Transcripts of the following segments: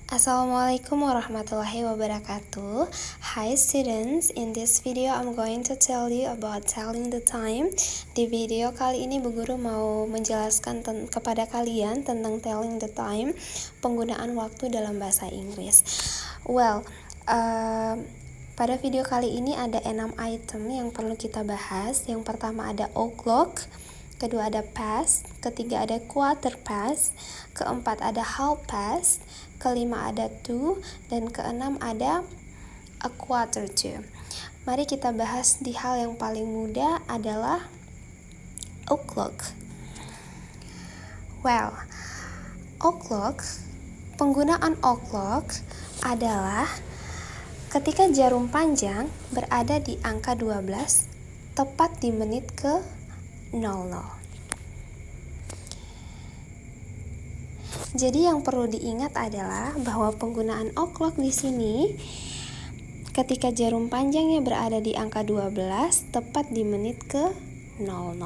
Assalamualaikum warahmatullahi wabarakatuh. Hi students, in this video I'm going to tell you about telling the time. Di video kali ini Bu Guru mau menjelaskan kepada kalian tentang telling the time, penggunaan waktu dalam bahasa Inggris. Pada video kali ini ada 6 item yang perlu kita bahas. Yang pertama ada o'clock, kedua ada past, ketiga ada quarter past, keempat ada half past, kelima ada to, dan keenam ada a quarter to. Mari kita bahas di hal yang paling mudah adalah o'clock. O'clock, penggunaan o'clock adalah ketika jarum panjang berada di angka 12 tepat di menit ke 00. Jadi yang perlu diingat adalah bahwa penggunaan o'clock di sini ketika jarum panjangnya berada di angka 12 tepat di menit ke 00.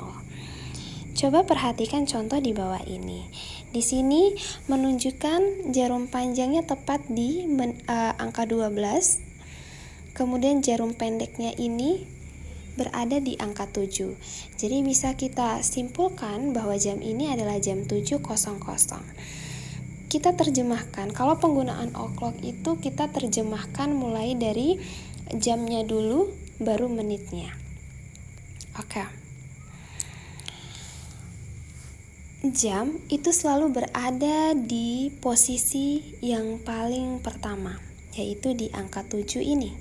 Coba perhatikan contoh di bawah ini. Di sini menunjukkan jarum panjangnya tepat di angka 12. Kemudian jarum pendeknya ini berada di angka 7. Jadi bisa kita simpulkan bahwa jam ini adalah jam 7.00. Kita terjemahkan, kalau penggunaan o'clock itu kita terjemahkan mulai dari jamnya dulu baru menitnya. Oke. Jam itu selalu berada di posisi yang paling pertama, yaitu di angka 7 ini.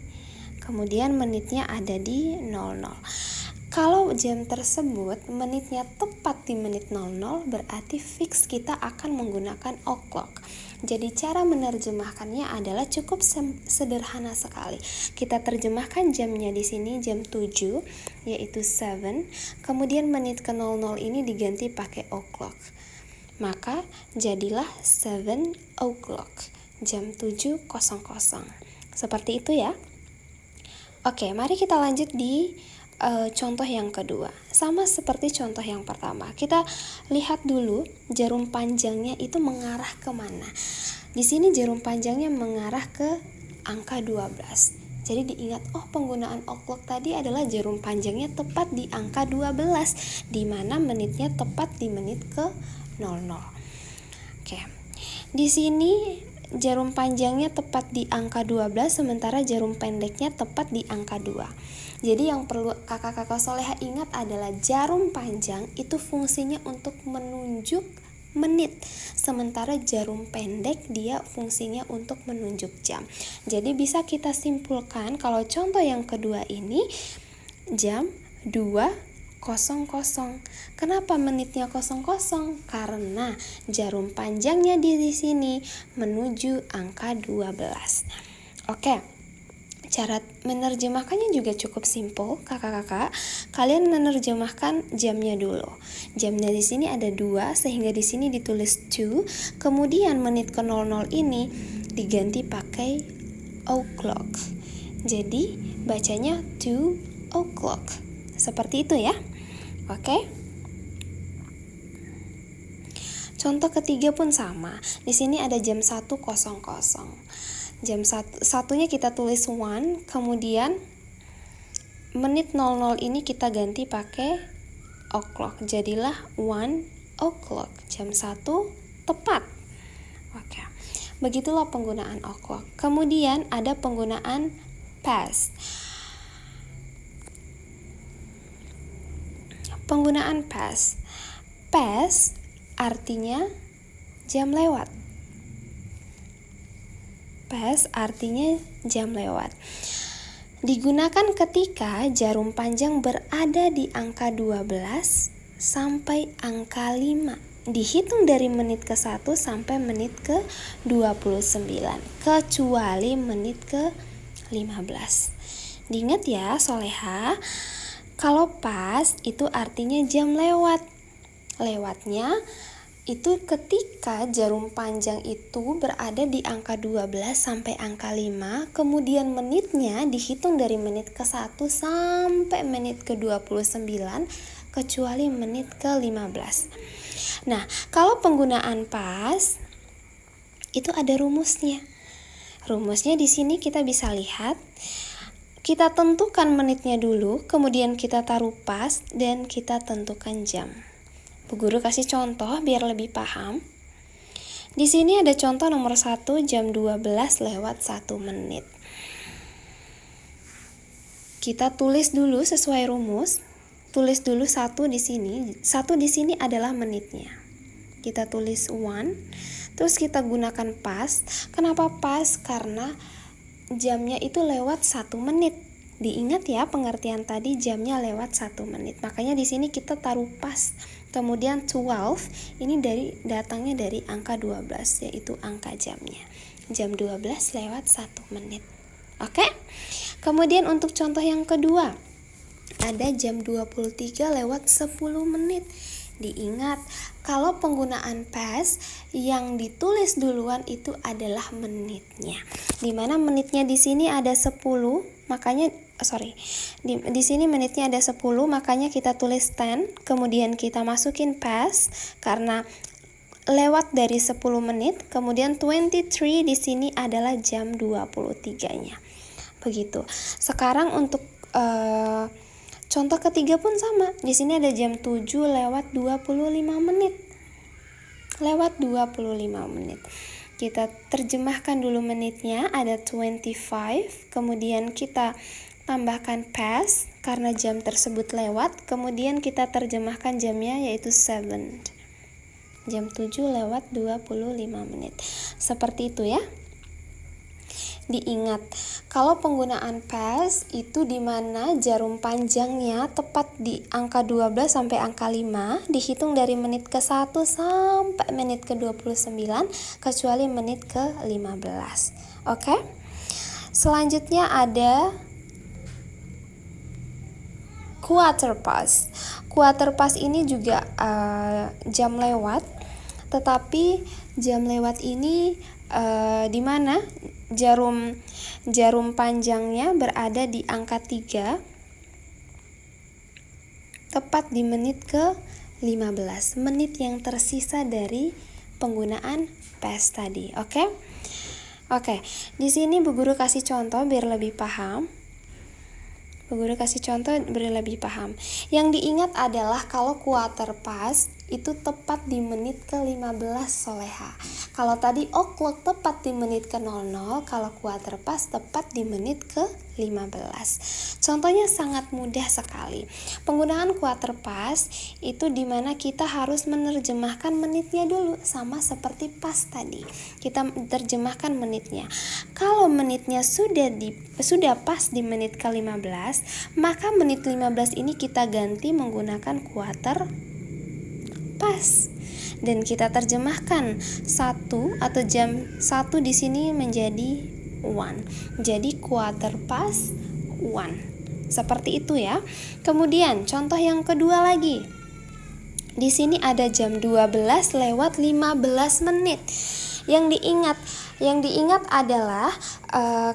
Kemudian menitnya ada di 00. Kalau jam tersebut menitnya tepat di menit 00, berarti fix kita akan menggunakan o'clock. Jadi cara menerjemahkannya adalah cukup sederhana sekali. Kita terjemahkan jamnya di sini jam 7, yaitu 7. Kemudian menit ke 00 ini diganti pakai o'clock. Maka jadilah 7 o'clock, jam 7.00. Seperti itu ya. Oke, mari kita lanjut di contoh yang kedua. Sama seperti contoh yang pertama. Kita lihat dulu jarum panjangnya itu mengarah kemana. Di sini jarum panjangnya mengarah ke angka 12. Jadi diingat, penggunaan o'clock tadi adalah jarum panjangnya tepat di angka 12, di mana menitnya tepat di menit ke 00. Oke. Di sini jarum panjangnya tepat di angka 12, sementara jarum pendeknya tepat di angka 2. Jadi yang perlu kakak-kakak soleha ingat adalah jarum panjang itu fungsinya untuk menunjuk menit, sementara jarum pendek dia fungsinya untuk menunjuk jam. Jadi bisa kita simpulkan kalau contoh yang kedua ini jam 2.00. Kenapa menitnya 00? Karena jarum panjangnya di sini menuju angka 12. Oke. Cara menerjemahkannya juga cukup simpel, kakak-kakak. Kalian menerjemahkan jamnya dulu. Jamnya di sini ada 2, sehingga di sini ditulis 2. Kemudian menit ke 00 ini diganti pakai o'clock. Jadi bacanya 2 o'clock. Seperti itu ya. Oke. Contoh ketiga pun sama. Di sini ada jam 1.00. Jam satunya kita tulis 1, kemudian menit 00 ini kita ganti pakai o'clock. Jadilah 1 o'clock, jam 1 tepat. Oke. Begitulah penggunaan o'clock. Kemudian ada penggunaan past. Penggunaan past. Past artinya jam lewat. Past artinya jam lewat. Digunakan ketika jarum panjang berada di angka 12 sampai angka 5. Dihitung dari menit ke 1 sampai menit ke 29, kecuali menit ke 15. Diingat ya soleha, kalau past itu artinya jam lewat. Lewatnya itu ketika jarum panjang itu berada di angka 12 sampai angka 5, kemudian menitnya dihitung dari menit ke 1 sampai menit ke 29, kecuali menit ke 15. Nah, kalau penggunaan past Itu ada rumusnya. Rumusnya di sini kita bisa lihat. Kita tentukan menitnya dulu, kemudian kita taruh pas, dan kita tentukan jam. Bu Guru kasih contoh biar lebih paham. Di sini ada contoh nomor 1 jam 12 lewat 1 menit. Kita tulis dulu sesuai rumus. Tulis dulu 1 di sini. 1 di sini adalah menitnya. Kita tulis 1, terus kita gunakan pas. Kenapa pas? Karena jamnya itu lewat 1 menit. Diingat ya pengertian tadi, jamnya lewat 1 menit. Makanya di sini kita taruh pas. Kemudian 12 ini datangnya dari angka 12, yaitu angka jamnya. Jam 12 lewat 1 menit. Oke? Kemudian untuk contoh yang kedua, ada jam 23 lewat 10 menit. Diingat, kalau penggunaan past yang ditulis duluan itu adalah menitnya. Dimana menitnya di sini ada 10, makanya di sini menitnya ada 10, makanya kita tulis 10, kemudian kita masukin past karena lewat dari 10 menit, kemudian 23 di sini adalah jam 23-nya. Begitu. Sekarang untuk contoh ketiga pun sama. Di sini ada jam 7 lewat 25 menit. Lewat 25 menit. Kita terjemahkan dulu menitnya, ada 25, kemudian kita tambahkan past karena jam tersebut lewat, kemudian kita terjemahkan jamnya yaitu 7. Jam 7 lewat 25 menit. Seperti itu ya. Diingat, kalau penggunaan past itu dimana jarum panjangnya tepat di angka 12 sampai angka 5, dihitung dari menit ke-1 sampai menit ke-29, kecuali menit ke-15. Oke? Selanjutnya ada quarter past. Quarter past ini juga jam lewat, tetapi jam lewat ini di mana jarum panjangnya berada di angka 3, tepat di menit ke-15, menit yang tersisa dari penggunaan past tadi. Oke, di sini Bu Guru kasih contoh biar lebih paham. Yang diingat adalah kalau quarter past itu tepat di menit ke-15 soleha. Kalau tadi o'clock tepat di menit ke-00, kalau quarter past tepat di menit ke-15. Contohnya sangat mudah sekali. Penggunaan quarter past itu dimana kita harus menerjemahkan menitnya dulu, sama seperti past tadi. Kita terjemahkan menitnya. Kalau menitnya sudah pas di menit ke-15, maka menit 15 ini kita ganti menggunakan quarter pas, dan kita terjemahkan 1 atau jam 1 di sini menjadi 1. Jadi quarter past 1. Seperti itu ya. Kemudian contoh yang kedua lagi. Di sini ada jam 12 lewat 15 menit. Yang diingat adalah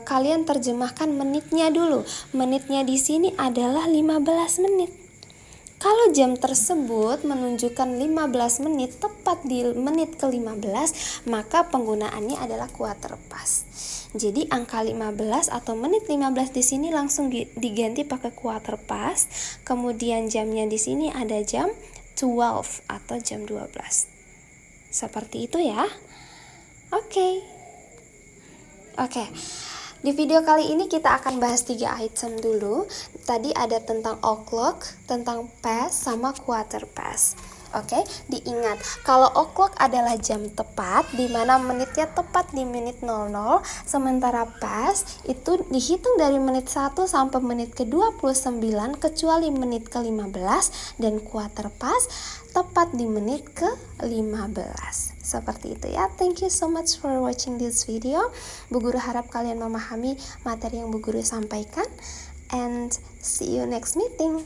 kalian terjemahkan menitnya dulu. Menitnya di sini adalah 15 menit. Kalau jam tersebut menunjukkan 15 menit tepat di menit ke-15, maka penggunaannya adalah quarter past. Jadi angka 15 atau menit 15 di sini langsung diganti pakai quarter past. Kemudian jamnya di sini ada jam 12 atau jam 12. Seperti itu ya. Oke. Di video kali ini kita akan bahas 3 item dulu. Tadi ada tentang o'clock, tentang past, sama quarter past. Oke, diingat kalau o'clock adalah jam tepat, di mana menitnya tepat di menit 00, sementara past itu dihitung dari menit 1 sampai menit ke-29 kecuali menit ke-15, dan quarter past tepat di menit ke-15. Seperti itu ya. Thank you so much for watching this video. Bu Guru harap kalian memahami materi yang Bu Guru sampaikan, and see you next meeting.